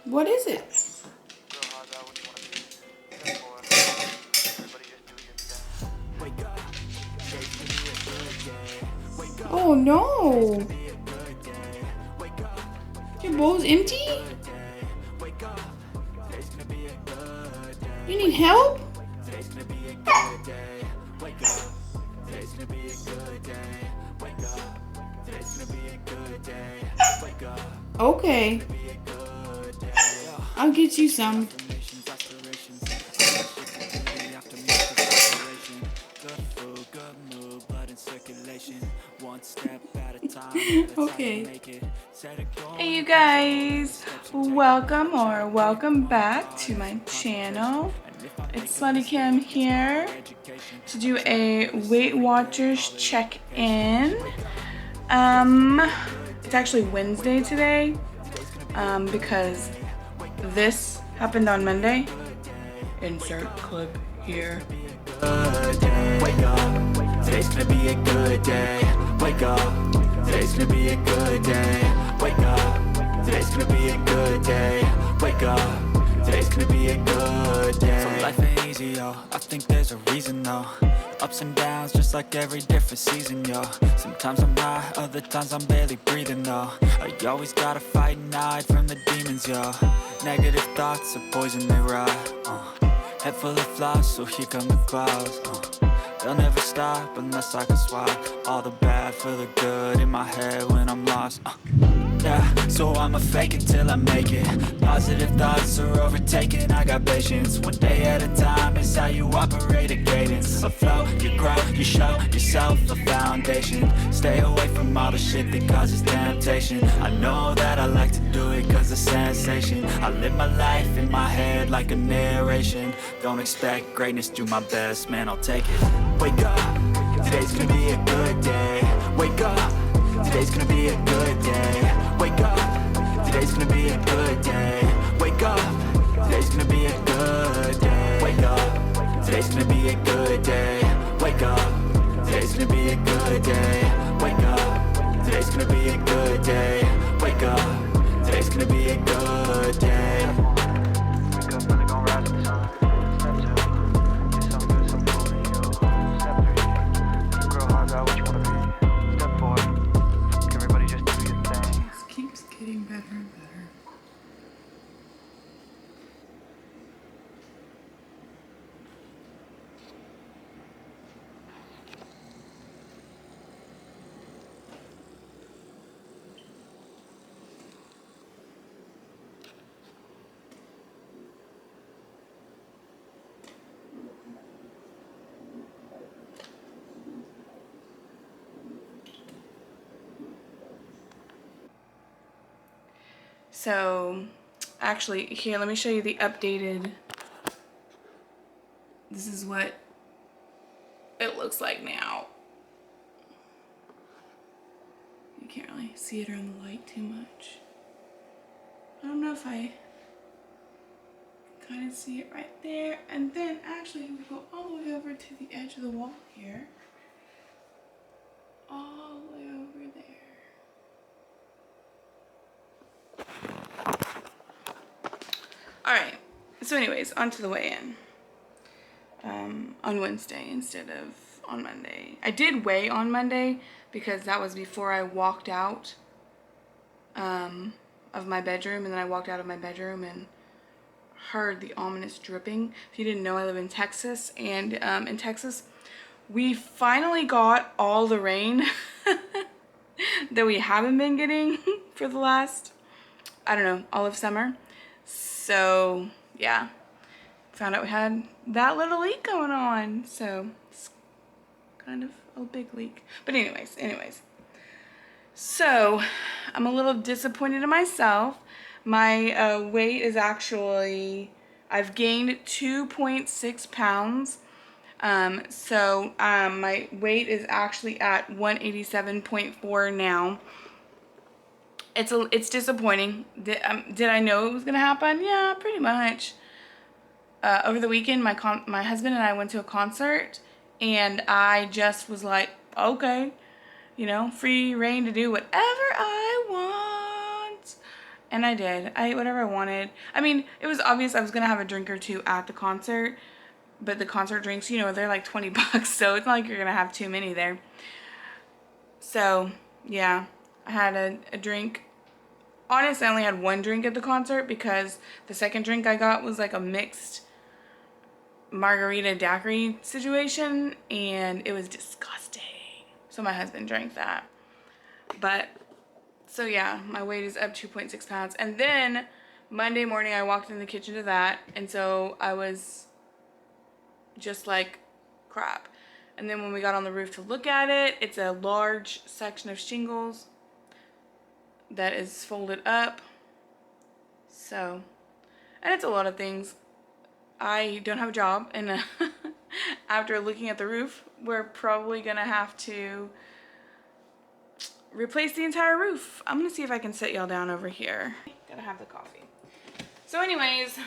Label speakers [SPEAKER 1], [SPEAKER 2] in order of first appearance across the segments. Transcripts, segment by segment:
[SPEAKER 1] What is it? Oh no! Your bowl's empty? You need help? Okay. I'll get you some. Okay. Hey you guys, welcome back to my channel. It's Slutty Kim here to do a Weight Watchers check-in. It's actually Wednesday today, because this happened on Monday. Insert clip here. Wake up, today's gonna be a good day. Wake up, today's gonna be a good day. Wake up, today's gonna be a good day. Wake up, today's gonna be a good day. So life ain't easy, yo. I think there's a reason, though. Ups and downs, just like every different season, yo. Sometimes I'm high, other times I'm barely breathing, though. I always gotta fight and hide from the demons, yo. Negative thoughts are poison, they rot. Head full of flies, so here come the clouds. They'll never stop unless I can swap all the bad for the good in my head when I'm lost. Yeah, so I'ma fake it till I make it. Positive thoughts are overtaken, I got patience. One day at a time is how you operate a cadence. A flow, you grow, you show yourself a foundation. Stay away from all the shit that causes temptation. I know that I like to do it cause it's sensation. I live my life in my head like a narration. Don't expect greatness, do my best, man, I'll take it. Wake up, today's gonna be a good day. Wake up, today's gonna be a good day. Wake up, today's gonna be a good day. Wake up, today's gonna be a good day. Wake up, today's gonna be a good day. Wake up, today's gonna be a good day. Wake up, today's gonna be a good day. Wake up, today's gonna be a good day. Wake up, really gonna rise to the sun. Step 2, get some good, some food in you. Step 3, grow hard out what you wanna be. Step 4, everybody just do your thing. It keeps getting better and better. So, actually, here, let me show you the updated. This is what it looks like now. You can't really see it around the light too much. I don't know if I kind of see it right there. And then, actually, we go all the way over to the edge of the wall here. All the way over there. Alright, so anyways, on to the weigh-in. On Wednesday instead of on Monday. I did weigh on Monday because that was before I walked out of my bedroom, and then I walked out of my bedroom and heard the ominous dripping. If you didn't know, I live in Texas, and in Texas, we finally got all the rain that we haven't been getting for the last, I don't know, all of summer. So, yeah, found out we had that little leak going on. So, it's kind of a big leak. But anyways. So, I'm a little disappointed in myself. My weight is actually, I've gained 2.6 pounds. My weight is actually at 187.4 now. It's disappointing. Did I know it was gonna happen? Yeah, pretty much. Over the weekend, my husband and I went to a concert, and I just was like, okay. you know, free reign to do whatever I want. And I did. I ate whatever I wanted. I mean, it was obvious I was gonna have a drink or two at the concert, but the concert drinks, you know, they're like 20 bucks, so it's not like you're gonna have too many there. So, yeah, I had a drink. Honestly, I only had one drink at the concert because the second drink I got was like a mixed margarita daiquiri situation, and it was disgusting. So my husband drank that. But, so yeah, my weight is up 2.6 pounds. And then Monday morning I walked in the kitchen to that, and so I was just like crap. And then when we got on the roof to look at it, it's a large section of shingles that is folded up. So, and it's a lot of things. I don't have a job, and after looking at the roof, we're probably gonna have to replace the entire roof. I'm gonna see if I can sit y'all down over here. Gotta have the coffee. So anyways,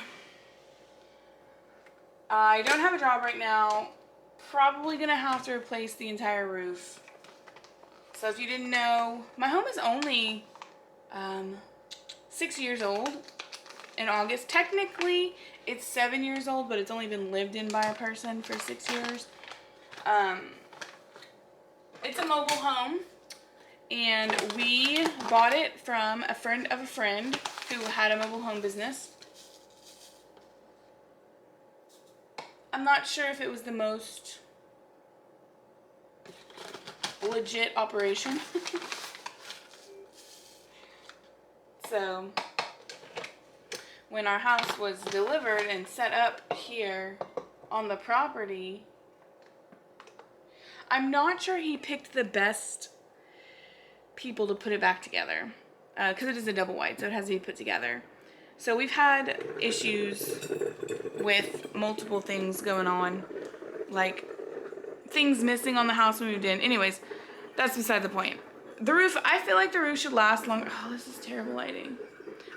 [SPEAKER 1] I don't have a job right now. Probably gonna have to replace the entire roof. So if you didn't know, my home is only 6 years old in August. Technically, it's 7 years old, but it's only been lived in by a person for 6 years. It's a mobile home, and we bought it from a friend of a friend who had a mobile home business. I'm not sure if it was the most legit operation. So when our house was delivered and set up here on the property, I'm not sure he picked the best people to put it back together, because it is a double wide, so it has to be put together. So we've had issues with multiple things going on, like things missing on the house when we moved in. Anyways, that's beside the point. The roof, I feel like the roof should last longer. Oh, this is terrible lighting.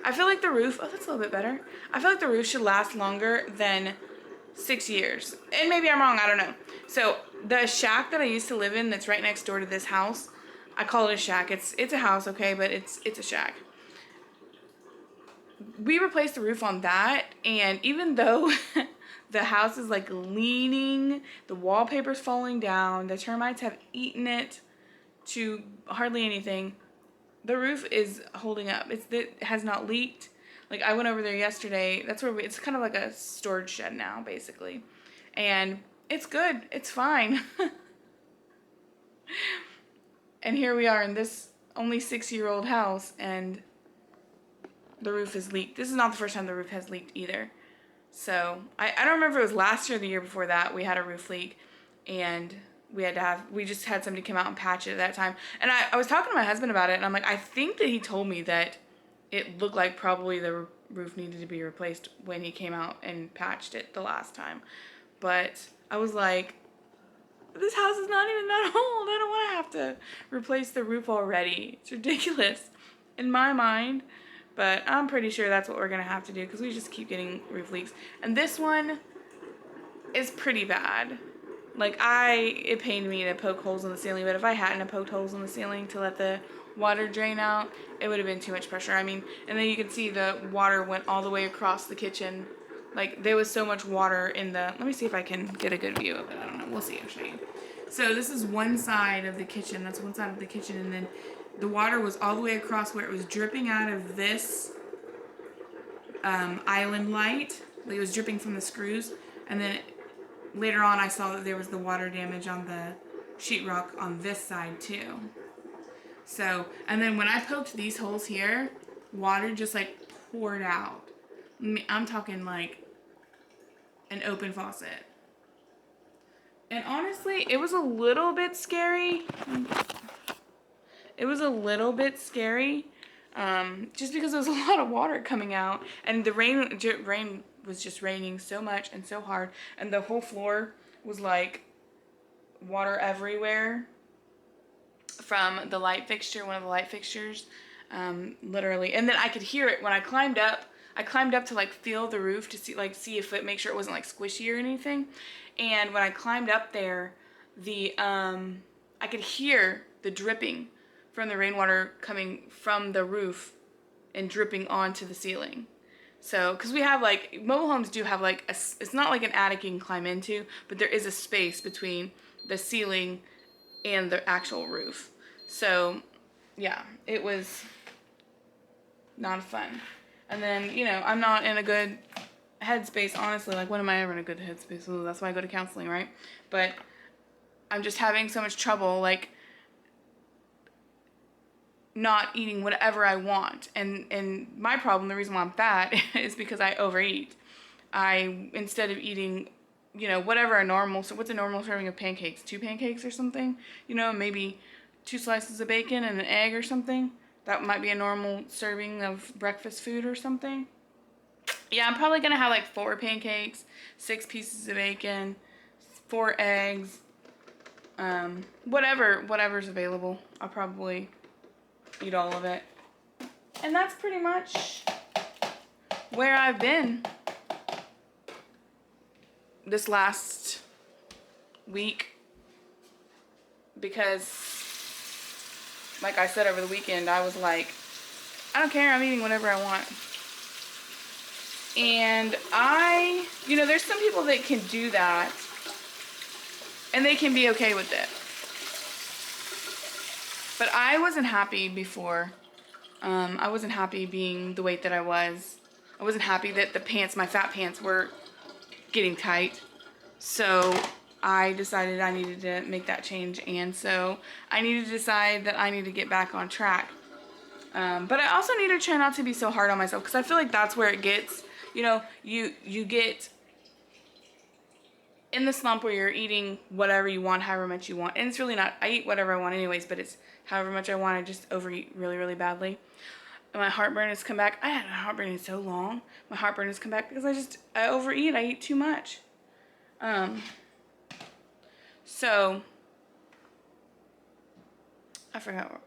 [SPEAKER 1] I feel like the roof, oh, that's a little bit better. I feel like the roof should last longer than 6 years. And maybe I'm wrong, I don't know. So the shack that I used to live in that's right next door to this house, I call it a shack. It's a house, okay, but it's a shack. We replaced the roof on that, and even though the house is like leaning, the wallpaper's falling down, the termites have eaten it to hardly anything, the roof is holding up. It has not leaked. Like, I went over there yesterday. That's where it's kind of like a storage shed now, basically. And it's good. It's fine. And here we are in this only 6-year-old house, and the roof has leaked. This is not the first time the roof has leaked either. So I don't remember if it was last year or the year before that we had a roof leak, and we just had somebody come out and patch it at that time. And I was talking to my husband about it, and I'm like, I think that he told me that it looked like probably the roof needed to be replaced when he came out and patched it the last time. But I was like, this house is not even that old. I don't want to have to replace the roof already. It's ridiculous in my mind. But I'm pretty sure that's what we're going to have to do, because we just keep getting roof leaks. And this one is pretty bad. Like, it pained me to poke holes in the ceiling, but if I hadn't poked holes in the ceiling to let the water drain out, it would have been too much pressure. I mean, and then you can see the water went all the way across the kitchen. Like, there was so much water in the, let me see if I can get a good view of it. I don't know. We'll see. I'll show you. So this is one side of the kitchen. That's one side of the kitchen, and then the water was all the way across where it was dripping out of this island light. Like, it was dripping from the screws. And then later on I saw that there was the water damage on the sheetrock on this side too. So, and then when I poked these holes here, water just like poured out. I'm talking like an open faucet. And honestly, it was a little bit scary. It was a little bit scary, just because there was a lot of water coming out, and the rain was just raining so much and so hard, and the whole floor was like water everywhere from the light fixture, one of the light fixtures, literally. And then I could hear it when I climbed up. I climbed up to like feel the roof to see if it, make sure it wasn't like squishy or anything. And when I climbed up there, I could hear the dripping from the rainwater coming from the roof and dripping onto the ceiling. So, because we have like, mobile homes do have like, it's not like an attic you can climb into, but there is a space between the ceiling and the actual roof. So, yeah, it was not fun. And then, you know, I'm not in a good headspace, honestly. Like, when am I ever in a good headspace? Well, that's why I go to counseling, right? But I'm just having so much trouble, like, not eating whatever I want. And my problem, the reason why I'm fat, is because I overeat. Instead of eating, you know, whatever a normal, so what's a normal serving of pancakes? 2 pancakes or something? You know, maybe 2 slices of bacon and an egg or something. That might be a normal serving of breakfast food or something. Yeah, I'm probably gonna have like 4 pancakes, 6 pieces of bacon, 4 eggs, whatever's available. I'll probably eat all of it. And that's pretty much where I've been this last week, because like I said over the weekend, I was like, I don't care, I'm eating whatever I want. And you know, there's some people that can do that and they can be okay with it. But I wasn't happy before. I wasn't happy being the weight that I was. I wasn't happy that the pants, my fat pants, were getting tight. So I decided I needed to make that change. And so I needed to decide that I need to get back on track. But I also need to try not to be so hard on myself, because I feel like that's where it gets, you know, you get in the slump where you're eating whatever you want, however much you want. And it's really not, I eat whatever I want anyways, but it's however much I want. I just overeat really, really badly. And my heartburn has come back. I hadn't had heartburn in so long. My heartburn has come back because I overeat. I eat too much. So I forgot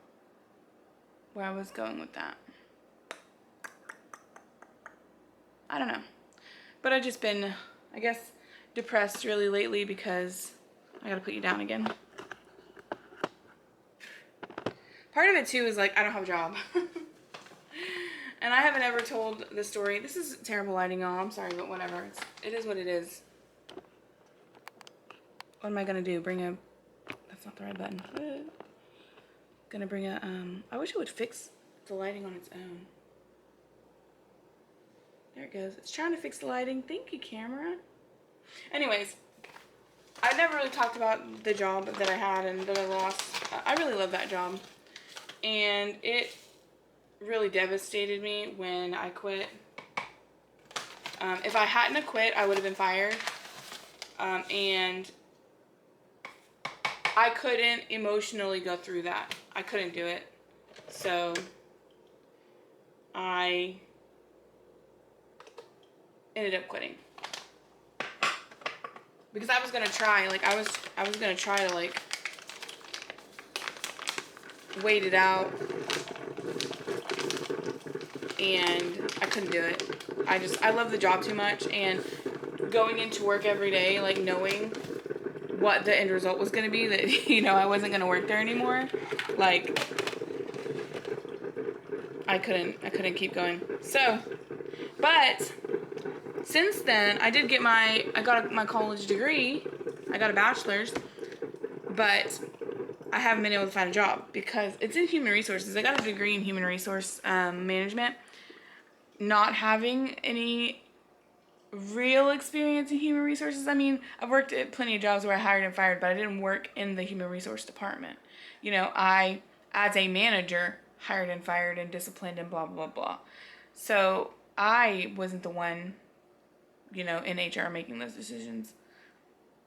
[SPEAKER 1] where I was going with that. I don't know. But I've just been, I guess, depressed really lately because I gotta put you down again. Part of it too is like, I don't have a job. And I haven't ever told the story. This is terrible lighting, y'all. I'm sorry, but whatever. It is what it is. What am I gonna do? That's not the right button. Gonna bring I wish it would fix the lighting on its own. There it goes. It's trying to fix the lighting. Thank you, camera. Anyways, I never really talked about the job that I had and that I lost. I really love that job. And it really devastated me when I quit. If I hadn't have quit, I would have been fired. And I couldn't emotionally go through that. I couldn't do it. So I ended up quitting. Because I was gonna try, like I was gonna try to like wait it out, and I couldn't do it. I love the job too much, and going into work every day, like knowing what the end result was gonna be, that, you know, I wasn't gonna work there anymore, like I couldn't keep going. So, but since then, I got my college degree. I got a bachelor's, but I haven't been able to find a job because it's in human resources. I got a degree in human resource management. Not having any real experience in human resources. I mean, I've worked at plenty of jobs where I hired and fired, but I didn't work in the human resource department. You know, I, as a manager, hired and fired and disciplined and blah, blah, blah. So I wasn't the one, you know, in HR making those decisions.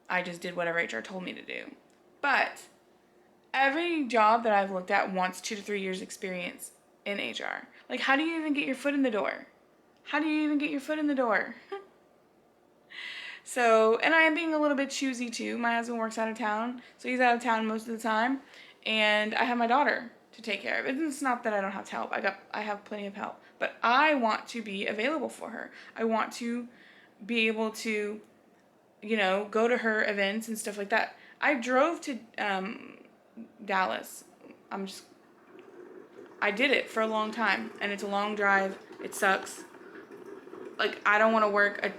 [SPEAKER 1] I just did whatever HR told me to do. But every job that I've looked at wants 2 to 3 years experience in HR. Like, how do you even get your foot in the door? How do you even get your foot in the door? So, and I am being a little bit choosy too. My husband works out of town, so he's out of town most of the time, and I have my daughter to take care of. It's not that I don't have help. I have plenty of help, but I want to be available for her. I want to be able to, you know, go to her events and stuff like that. I drove to Dallas I did it for a long time, and it's a long drive. It sucks. Like, I don't want to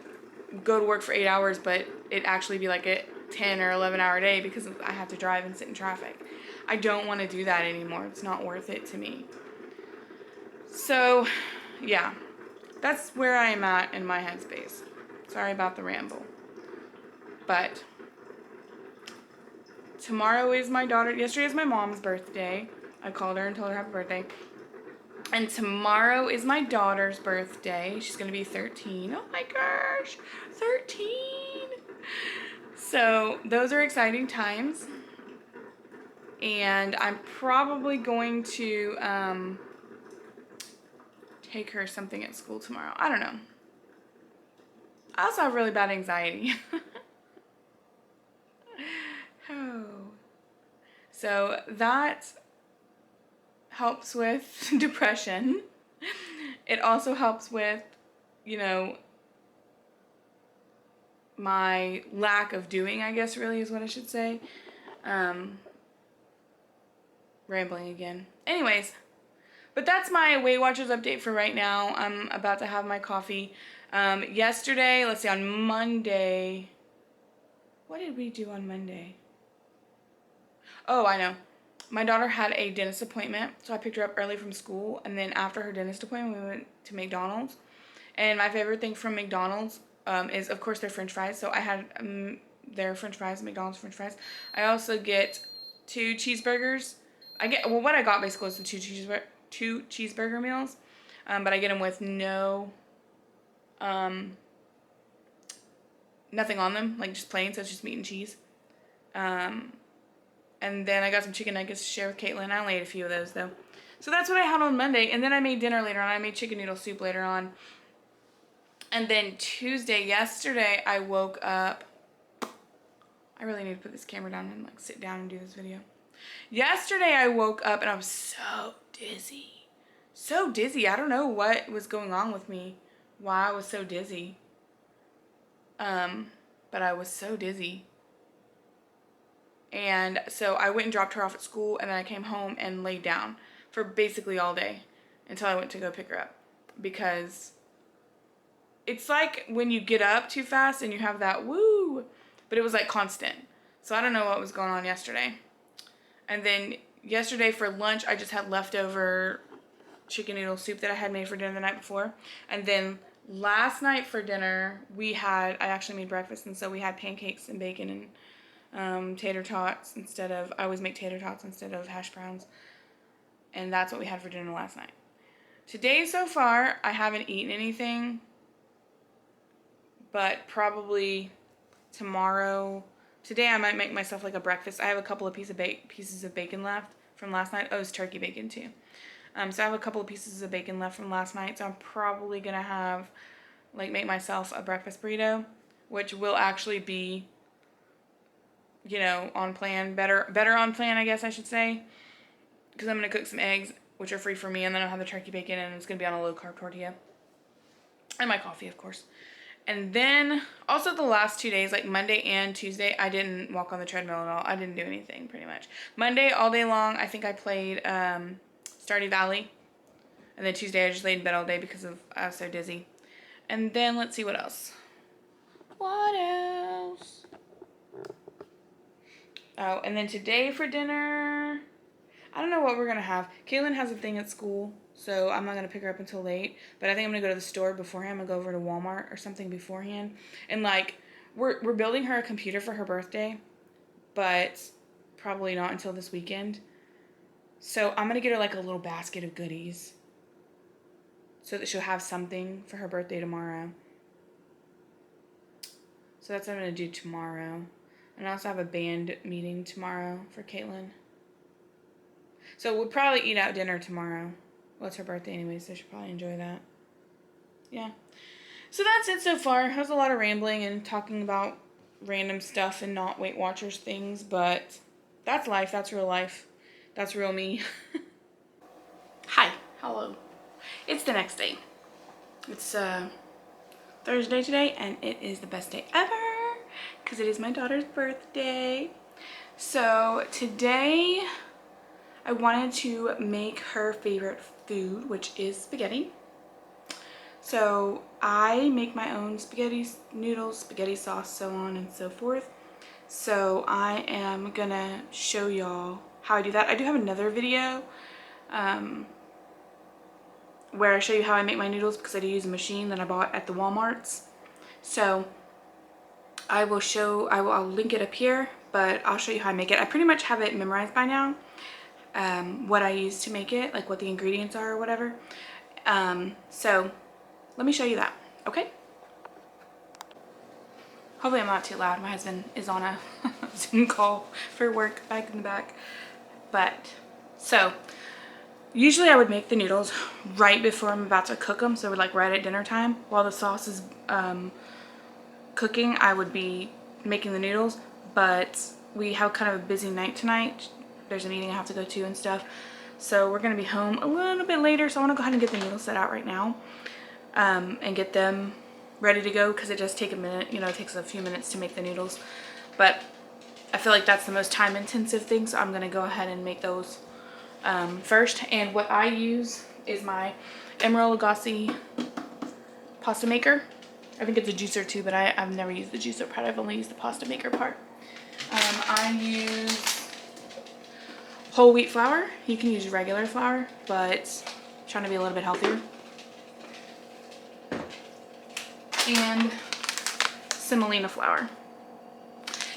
[SPEAKER 1] go to work for 8 hours, but it actually be like a 10 or 11 hour day because I have to drive and sit in traffic. I don't want to do that anymore. It's not worth it to me. So, yeah, that's where I am at in my headspace. Sorry about the ramble. But tomorrow is yesterday is my mom's birthday. I called her and told her happy birthday. And tomorrow is my daughter's birthday. She's going to be 13. Oh my gosh, 13. So those are exciting times. And I'm probably going to take her something at school tomorrow. I don't know. I also have really bad anxiety. Oh. So that helps with depression. It also helps with, you know, my lack of doing, I guess, really is what I should say. Rambling again. Anyways, but that's my Weight Watchers update for right now. I'm about to have my coffee. Yesterday, let's see, on Monday, what did we do on Monday? Oh, I know. My daughter had a dentist appointment, so I picked her up early from school, and then after her dentist appointment, we went to McDonald's. And my favorite thing from McDonald's is, of course, their French fries. So I had their French fries, McDonald's French fries. I also get 2 cheeseburgers. What I got basically was the 2 cheeseburger meals, but I get them with no, nothing on them, like just plain, so it's just meat and cheese. And then I got some chicken nuggets to share with Caitlin. I only ate a few of those, though. So that's what I had on Monday. And then I made dinner later on. I made chicken noodle soup later on. And then yesterday, I woke up. I really need to put this camera down and like sit down and do this video. Yesterday, I woke up and I was so dizzy. So dizzy. I don't know what was going on with me. Why I was so dizzy. But I was so dizzy. And so I went and dropped her off at school, and then I came home and laid down for basically all day until I went to go pick her up. Because it's like when you get up too fast and you have that woo, but it was like constant. So I don't know what was going on yesterday. And then yesterday for lunch, I just had leftover chicken noodle soup that I had made for dinner the night before. And then last night for dinner, I actually made breakfast, and so we had pancakes and bacon and tater tots I always make tater tots instead of hash browns. And that's what we had for dinner last night. Today so far, I haven't eaten anything, but probably tomorrow. Today I might make myself like a breakfast. I have a couple of pieces of bacon left from last night. Oh, it's turkey bacon too. So I have a couple of pieces of bacon left from last night, so I'm probably gonna make myself a breakfast burrito, which will actually be, you know, on plan, better on plan, I guess I should say, because I'm going to cook some eggs, which are free for me, and then I'll have the turkey bacon, and it's going to be on a low-carb tortilla, and my coffee, of course. And then, also the last 2 days, like Monday and Tuesday, I didn't walk on the treadmill at all. I didn't do anything, pretty much. Monday, all day long, I think I played Stardew Valley, and then Tuesday, I just laid in bed all day because I was so dizzy. And then, let's see what else. What else? Oh, and then today for dinner, I don't know what we're going to have. Caitlin has a thing at school, so I'm not going to pick her up until late. But I think I'm going to go to the store beforehand. I'm going to go over to Walmart or something beforehand. And, like, we're building her a computer for her birthday, but probably not until this weekend. So I'm going to get her, like, a little basket of goodies so that she'll have something for her birthday tomorrow. So that's what I'm going to do tomorrow. And I also have a band meeting tomorrow for Caitlin. So we'll probably eat out dinner tomorrow. Well, it's her birthday anyway, so she'll probably enjoy that. Yeah. So that's it so far. It was a lot of rambling and talking about random stuff and not Weight Watchers things, but that's life. That's real life. That's real me. Hi. Hello. It's the next day. It's Thursday today, and it is the best day ever because it is my daughter's birthday. So today I wanted to make her favorite food, which is spaghetti. So I make my own spaghetti noodles, spaghetti sauce, so on and so forth. So I am gonna show y'all how I do that. I do have another video where I show you how I make my noodles, because I do use a machine that I bought at the Walmarts. So I'll link it up here, but I'll show you how I make it. I pretty much have it memorized by now, what I use to make it, like what the ingredients are or whatever. So let me show you that, okay? Hopefully I'm not too loud. My husband is on a Zoom call for work back in the back. But, so, usually I would make the noodles right before I'm about to cook them. So like right at dinner time. While the sauce is cooking, I would be making the noodles. But we have kind of a busy night tonight. There's a meeting I have to go to and stuff. So we're going to be home a little bit later. So I want to go ahead and get the noodles set out right now. And get them ready to go, because it does take a minute. You know, it takes a few minutes to make the noodles. But I feel like that's the most time intensive thing. So I'm going to go ahead and make those first. And what I use is my Emeril Lagasse pasta maker. I think it's a juicer too, but I've never used the juicer part. I've only used the pasta maker part. I use whole wheat flour. You can use regular flour, but I'm trying to be a little bit healthier. And semolina flour.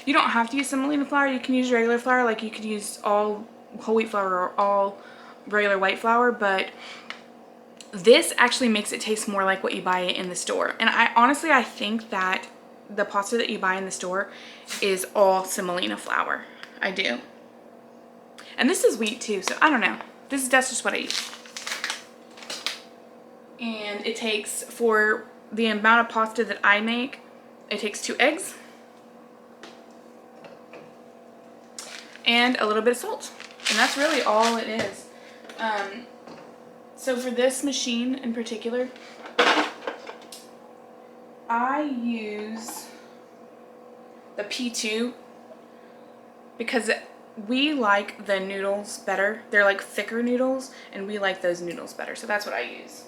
[SPEAKER 1] You don't have to use semolina flour. You can use regular flour, like you could use all whole wheat flour or all regular white flour, but this actually makes it taste more like what you buy in the store. And I think that the pasta that you buy in the store is all semolina flour. I do. And this is wheat too, so I don't know. That's just what I use. And it takes, for the amount of pasta that I make, it takes 2 eggs and a little bit of salt. And that's really all it is. So for this machine in particular, I use the P2 because we like the noodles better. They're like thicker noodles, and we like those noodles better. So that's what I use.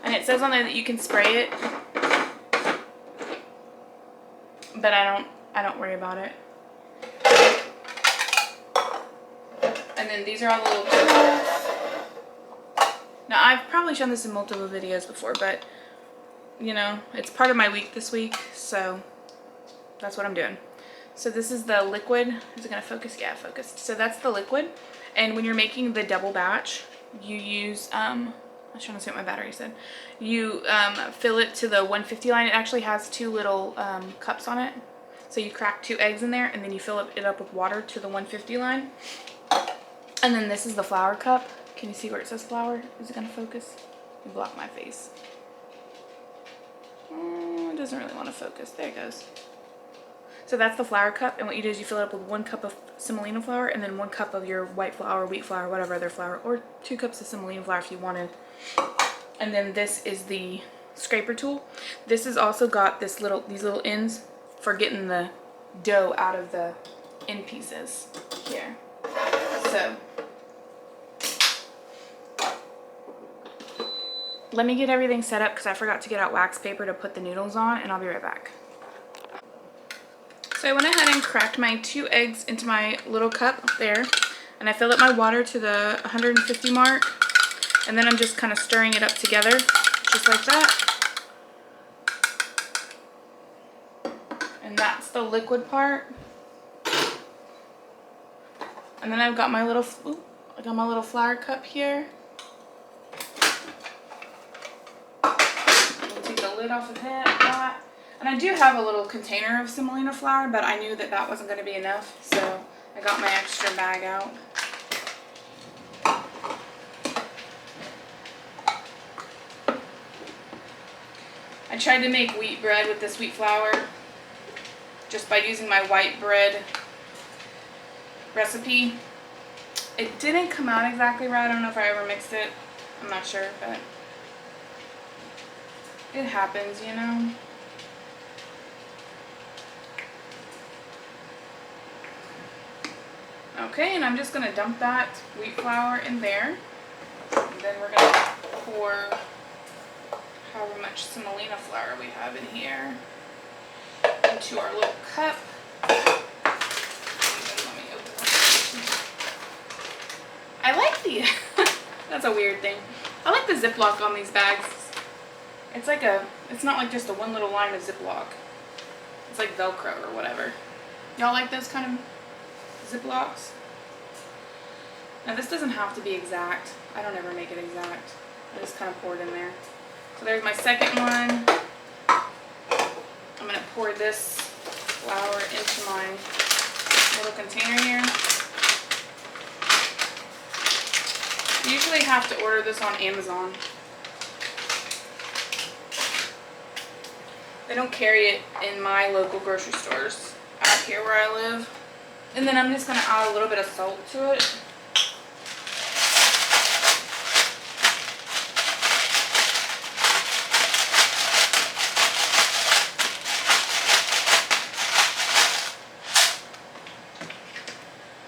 [SPEAKER 1] And it says on there that you can spray it, but I don't worry about it. And then these are all the little tools. Now I've probably shown this in multiple videos before, but you know, it's part of my week this week, so that's what I'm doing. So this is the liquid. Is it gonna focus? Yeah, focused. So that's the liquid. And when you're making the double batch, you use I was trying to see what my battery said. You fill it to the 150 line. It actually has 2 little cups on it. So you crack 2 eggs in there, and then you fill it up with water to the 150 line. And then this is the flour cup. Can you see where it says flour? Is it going to focus? You block my face. It doesn't really want to focus. There it goes. So that's the flour cup, and what you do is you fill it up with 1 cup of semolina flour, and then 1 cup of your white flour, wheat flour, whatever other flour, or 2 cups of semolina flour if you wanted. And then this is the scraper tool. This has also got these little ends for getting the dough out of the end pieces here. So let me get everything set up, because I forgot to get out wax paper to put the noodles on, and I'll be right back. So I went ahead and cracked my 2 eggs into my little cup there, and I filled up my water to the 150 mark, and then I'm just kind of stirring it up together, just like that. And that's the liquid part. And then I've got my little flour cup here. We'll take the lid off of that. And I do have a little container of semolina flour, but I knew that that wasn't going to be enough, so I got my extra bag out. I tried to make wheat bread with this wheat flour just by using my white bread recipe. It didn't come out exactly right. I don't know if I ever mixed it. I'm not sure, but It happens, you know. Okay, and I'm just going to dump that wheat flour in there. And then we're going to pour however much semolina flour we have in here into our little cup. Let me open this. I like the, that's a weird thing. I like the Ziploc on these bags. It's like it's not like just a one little line of Ziploc. It's like Velcro or whatever. Y'all like those kind of Ziplocs? Now this doesn't have to be exact. I don't ever make it exact. I just kind of pour it in there. So there's my second one. I'm going to pour this flour into my little container here. You usually have to order this on Amazon. They don't carry it in my local grocery stores out here where I live. And then I'm just going to add a little bit of salt to it.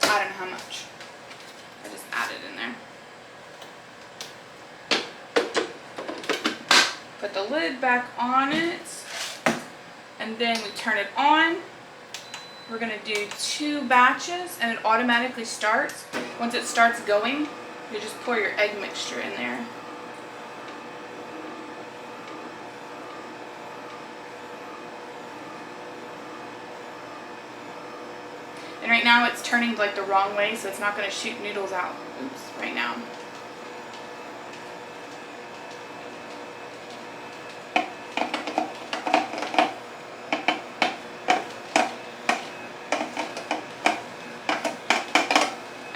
[SPEAKER 1] I don't know how much. I just add it in there. Put the lid back on it. And then we turn it on. We're going to do 2 batches and it automatically starts. Once it starts going, you just pour your egg mixture in there. And right now it's turning like the wrong way, so it's not going to shoot noodles out. Oops, right now.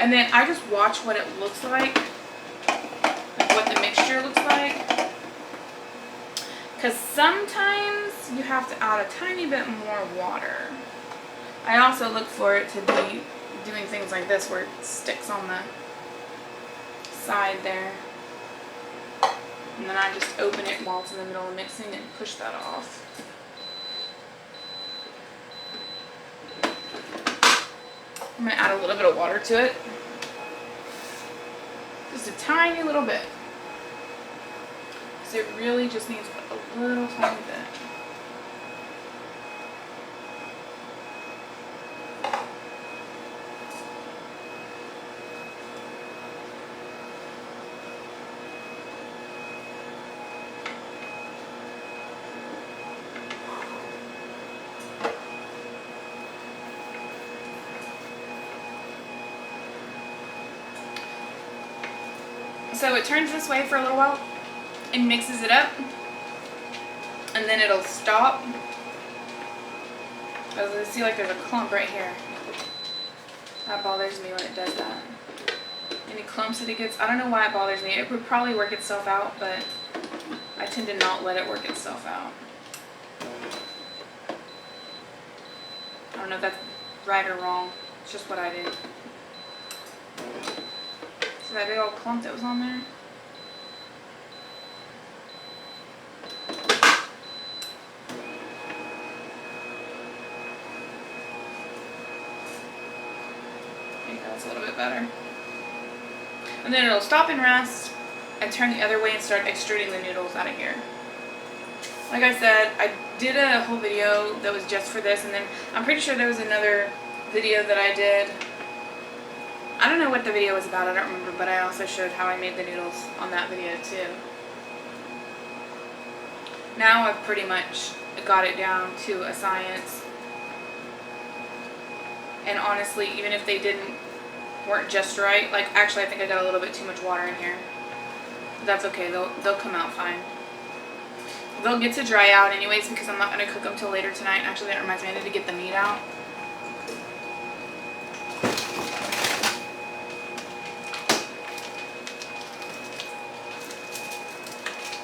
[SPEAKER 1] And then I just watch what it looks like what the mixture looks like. Because sometimes you have to add a tiny bit more water. I also look for it to be doing things like this where it sticks on the side there. And then I just open it while it's in the middle of mixing and push that off. I'm going to add a little bit of water to it. Just a tiny little bit. Because it really just needs a little tiny bit. So it turns this way for a little while and mixes it up, and then it'll stop. As you see, like there's a clump right here. That bothers me when it does that. Any clumps that it gets, I don't know why it bothers me. It would probably work itself out, but I tend to not let it work itself out. I don't know if that's right or wrong. It's just what I do. See that big old clump that was on there? I think that's a little bit better. And then it'll stop and rest and turn the other way and start extruding the noodles out of here. Like I said, I did a whole video that was just for this, and then I'm pretty sure there was another video that I did. I don't know what the video was about, I don't remember, but I also showed how I made the noodles on that video too. Now I've pretty much got it down to a science. And honestly, even if they weren't just right, like actually I think I got a little bit too much water in here. That's okay, they'll come out fine. They'll get to dry out anyways because I'm not going to cook them till later tonight. Actually, that reminds me, I need to get the meat out.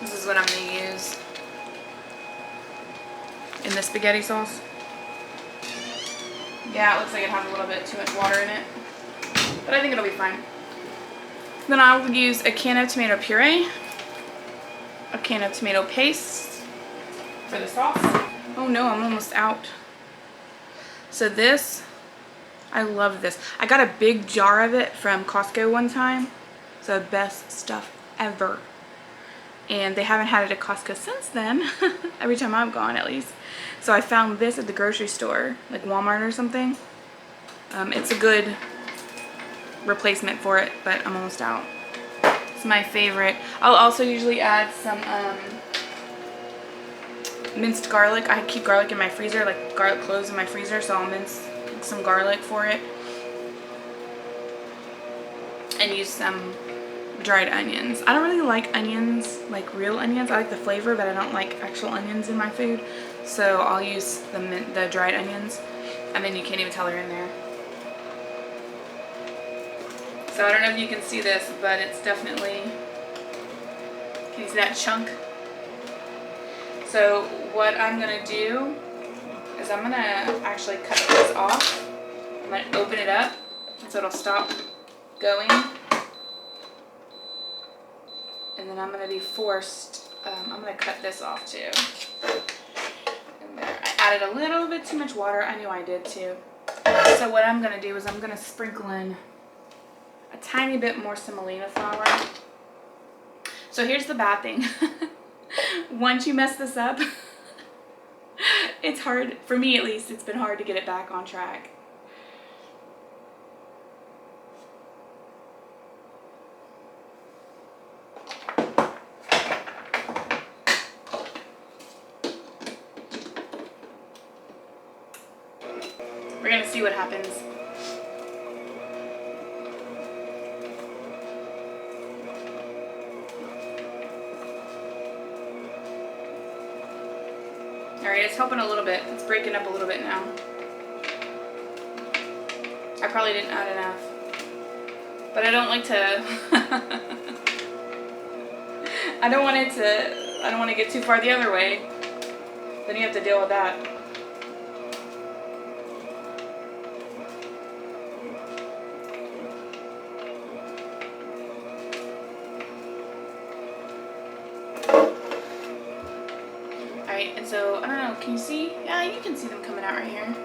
[SPEAKER 1] This is what I'm going to use in the spaghetti sauce. Yeah, it looks like it has a little bit too much water in it, but I think it'll be fine. Then I'll use a can of tomato puree, a can of tomato paste, for the sauce. Oh no, I'm almost out. So this, I love this. I got a big jar of it from Costco one time. It's the best stuff ever. And they haven't had it at Costco since then. Every time I've gone, at least. So I found this at the grocery store, like Walmart or something. It's a good replacement for it, but I'm almost out. It's my favorite. I'll also usually add some minced garlic. I keep garlic in my freezer, like garlic cloves in my freezer, so I'll mince some garlic for it. And use some dried onions. I don't really like onions, like real onions. I like the flavor, but I don't like actual onions in my food. So I'll use the dried onions, and then you can't even tell they're in there. So I don't know if you can see this, but it's definitely, can you see that chunk? So what I'm gonna do is I'm gonna actually cut this off. I'm gonna open it up so it'll stop going. And then I'm gonna be forced, I'm gonna cut this off too. And there, I added a little bit too much water. I knew I did too. So what I'm gonna do is I'm gonna sprinkle in a tiny bit more semolina flour. So here's the bad thing. Once you mess this up, it's hard, for me at least, it's been hard to get it back on track. We're gonna see what happens. Alright, it's helping a little bit. It's breaking up a little bit now. I probably didn't add enough. But I don't like to I don't want to get too far the other way. Then you have to deal with that. Alright, and so, I don't know, can you see? Yeah, you can see them coming out right here.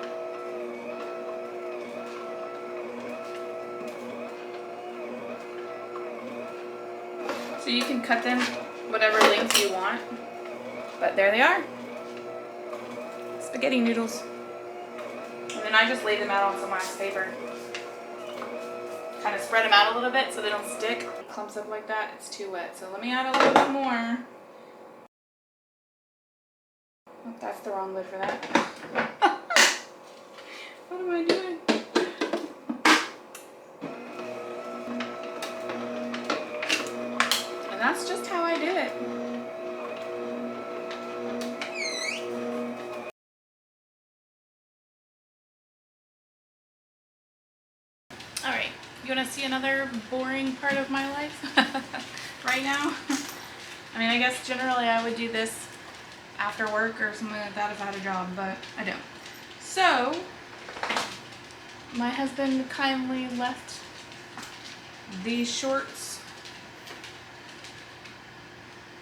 [SPEAKER 1] So you can cut them whatever length you want. But there they are. Spaghetti noodles. And then I just lay them out on some wax paper. Kind of spread them out a little bit so they don't stick. Clumps up like that, it's too wet. So let me add a little bit more. Oh, that's the wrong lid for that. What am I doing? And that's just how I do it. Alright, you want to see another boring part of my life right now? I mean, I guess generally I would do this after work or something like that if I had a job, but I don't. So, my husband kindly left these shorts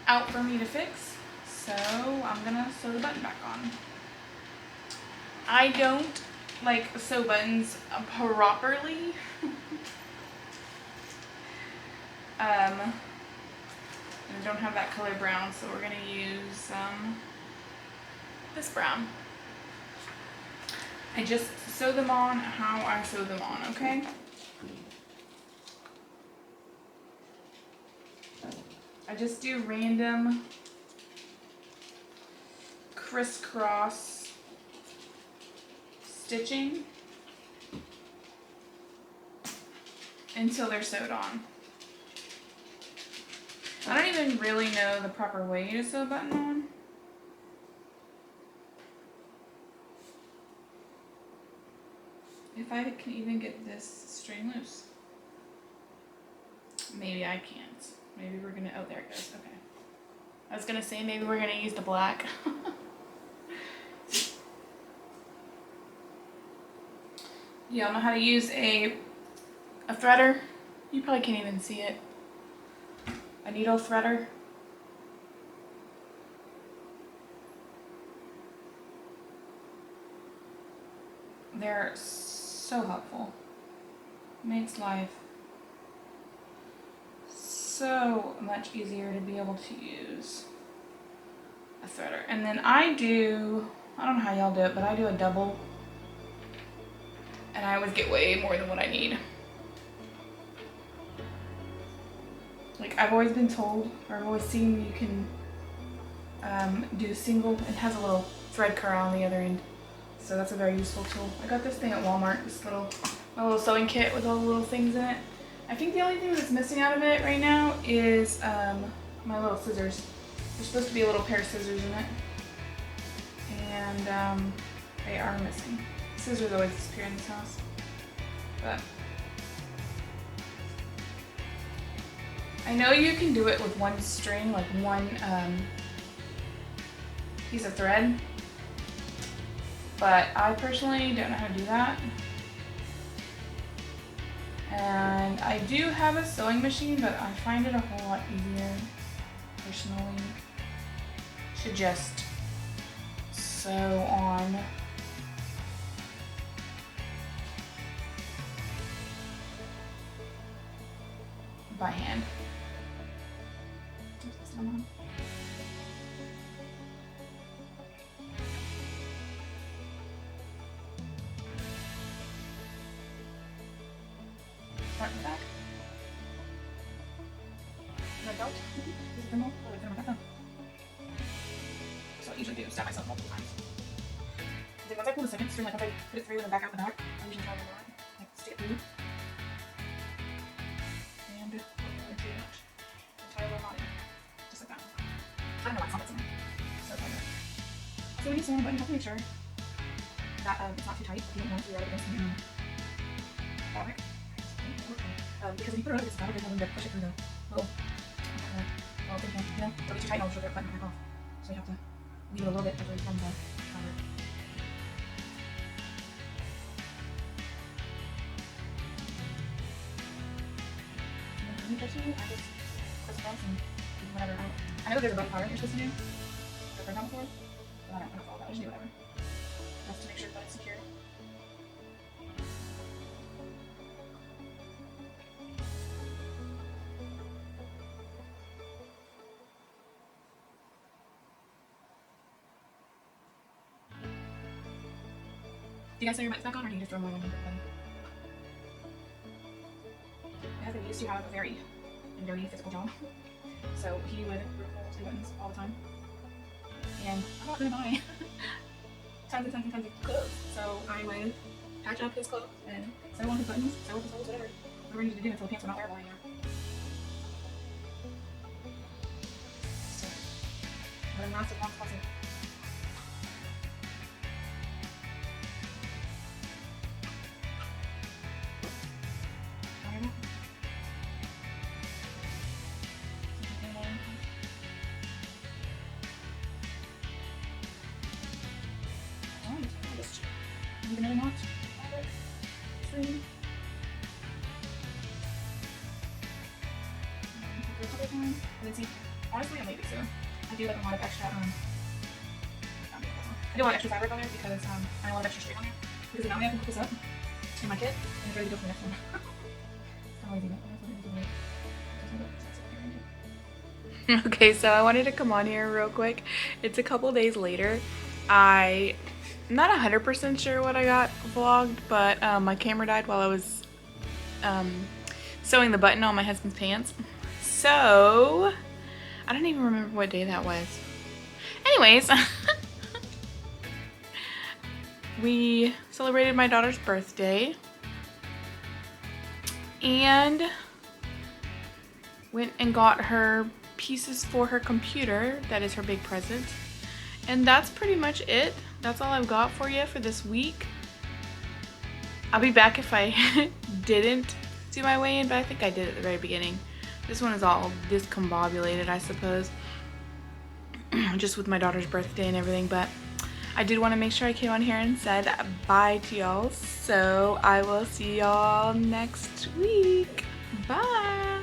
[SPEAKER 1] out for me to fix, so I'm gonna sew the button back on. I don't like sew buttons properly. And I don't have that color brown, so we're gonna use this brown. I just sew them on how I sew them on, okay? I just do random crisscross stitching until they're sewed on. I don't even really know the proper way to sew a button on. If I can even get this string loose. Maybe I can't. Maybe we're gonna, oh there it goes, okay. I was gonna say maybe we're gonna use the black. Y'all know how to use a threader? You probably can't even see it. A needle threader. They're so helpful. Makes life so much easier to be able to use a threader. And then I don't know how y'all do it, but I do a double. And I always get way more than what I need. Like I've always been told, or I've always seen you can do single. It has a little thread curl on the other end. So that's a very useful tool. I got this thing at Walmart, my little sewing kit with all the little things in it. I think the only thing that's missing out of it right now is my little scissors. There's supposed to be a little pair of scissors in it. And they are missing. Scissors always disappear in this house. But I know you can do it with one string, like one piece of thread. But I personally don't know how to do that. And I do have a sewing machine, but I find it a whole lot easier, personally, to just sew on by hand. Front and back. No doubt. Is it thermal? Oh, it's thermal. So I usually do stab myself multiple times. Then once I pull the second string, like once I put it through and then back out the back, I usually try to like stick it through. And tie a little knot in. Just like that. I don't know why it's not in there. So it's like that. So when you sew on the button, you have to make sure that it's not too tight. You don't want to rub it against the fabric. Because if you put it over against the fabric, there's nothing to push it through the little thing, you know? It'll be too tight and it'll sugar it button back off. So you have to leave it a little bit away from the fabric. Me personally, I just press across and do whatever. I know there's a button power you're supposed to do, or for example, but I don't follow that. I just do whatever. Just to make sure that it's secure. Do you guys sew your buttons back on, or do you just throw them on under the button? My husband used to have a very dirty physical job, so he would rip holes in buttons all the time. And I'm not gonna buy tons and tons and tons of clothes, so I would patch up his clothes and sew on his buttons, sew up his holes, whatever we needed to do until the pants were not wearable anymore. So, what a massive long closet. Leave another knot. Three. And then see, honestly, I'm lazy, so I do like a lot of extra. I do a lot of extra fabric on there because I want a lot of extra straight on there. Because now I can put this up in my kit and it's ready to go for the next one. I'm lazy, but okay, so I wanted to come on here real quick. It's a couple days later. I'm not 100% sure what I got vlogged, but my camera died while I was sewing the button on my husband's pants. So, I don't even remember what day that was. Anyways, we celebrated my daughter's birthday and went and got her pieces for her computer. That is her big present. And that's pretty much it. That's all I've got for you for this week. I'll be back if I didn't do my weigh-in, but I think I did at the very beginning. This one is all discombobulated, I suppose, just with my daughter's birthday and everything, but I did want to make sure I came on here and said bye to y'all, so I will see y'all next week. Bye!